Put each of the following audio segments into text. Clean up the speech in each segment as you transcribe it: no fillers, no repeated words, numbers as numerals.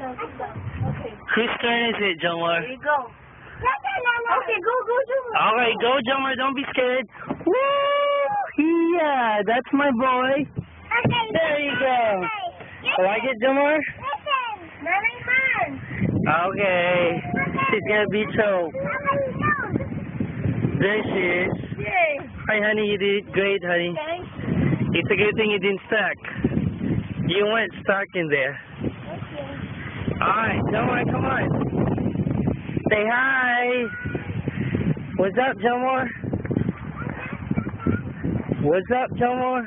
Okay. Whose turn is it, Jomar? Here you go. Okay, go, Jomar. All right, go, Jomar. Don't be scared. Woo! Yeah, that's my boy. There you go. Like it, Jomar? Okay. She's gonna be choked. There she is. Yay. Hi, honey. You did great, honey. Thanks. It's a good thing you didn't stuck. You weren't stuck in there. Okay. All right, Jomar, come on. Say hi. What's up, Jomar? What's up, Jomar?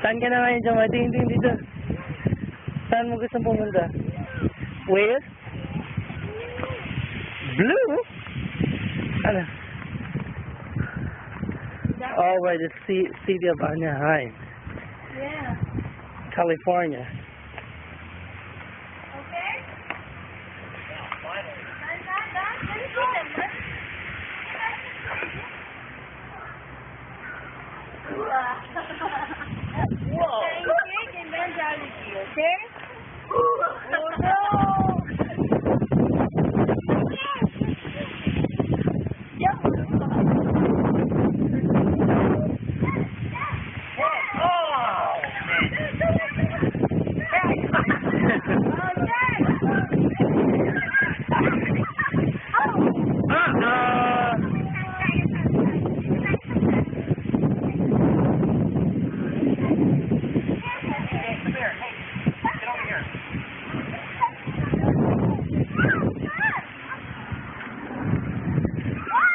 Saan ka na ngayon, Jomar? Tingin dito. Saan mo gusto pumunta? Where? Blue? Ano? Oh, right, the city of Anaheim, Yeah. California. Okay? Whoa. And then down with you, okay? Oh no!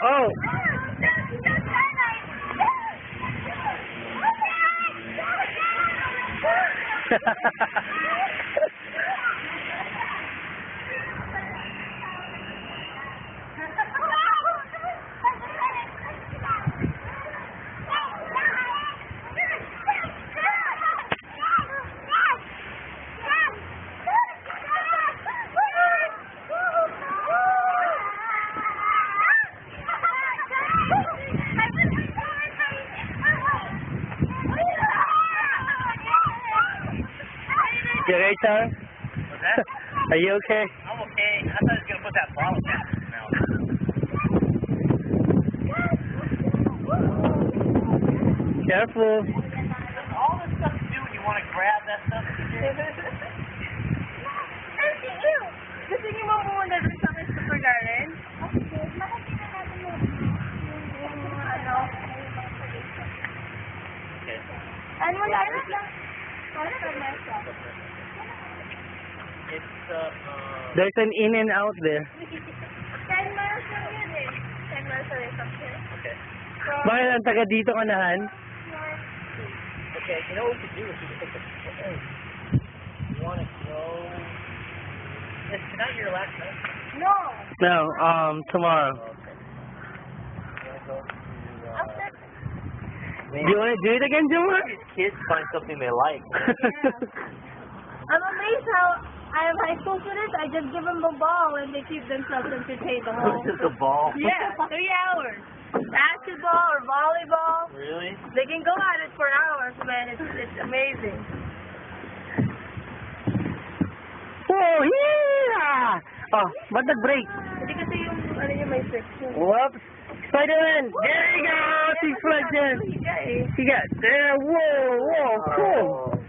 Oh. You okay, Tyler? What's that? Are you okay? I'm okay. I thought he was going to put that bottle down in his mouth. Careful. All this stuff to do when you want to grab that stuff. Gusto niyo mo muna doon sa akin super garden? Ano? Okay. Ano mo lang? It's, There's an in and out there. 10 miles lang yun eh. 10 miles away from here. okay. Bakit ang taga dito ka na, Han? Okay, you know what we could do is we could take the... You want to go... Is tonight your last night? No. No, tomorrow. Okay. You want to go to... After. Do you want to do it again, Jomar? These kids find something they like. I'm amazed how I have high school students. I just give them a ball and they keep themselves entertained the whole. Just a ball. Yeah, 3 hours. Basketball or volleyball. Really? They can go at it for hours, man. It's amazing. Oh, yeah! Oh, ba't nag-break? Hindi kasi yung, ano yung may section. Whoops! Spider-Man! There you go! Six Flags yan! He got there! Whoa! Cool!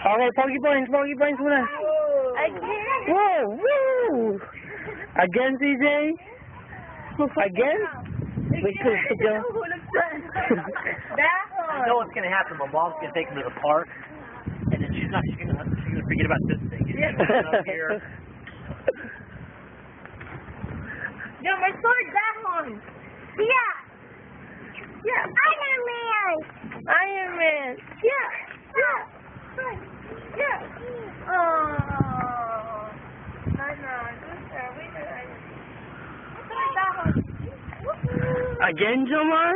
Okay, Pogi Points muna! Again? Whoa! Woo! Again, CJ? Again? Wait, go. I know what's going to happen. My mom's going to take him to the park, and then she's going to forget about this thing. She's going to come up here. Yo, my sword, that one. Yeah. Iron Man. Yeah. Oh. Again, Jomar?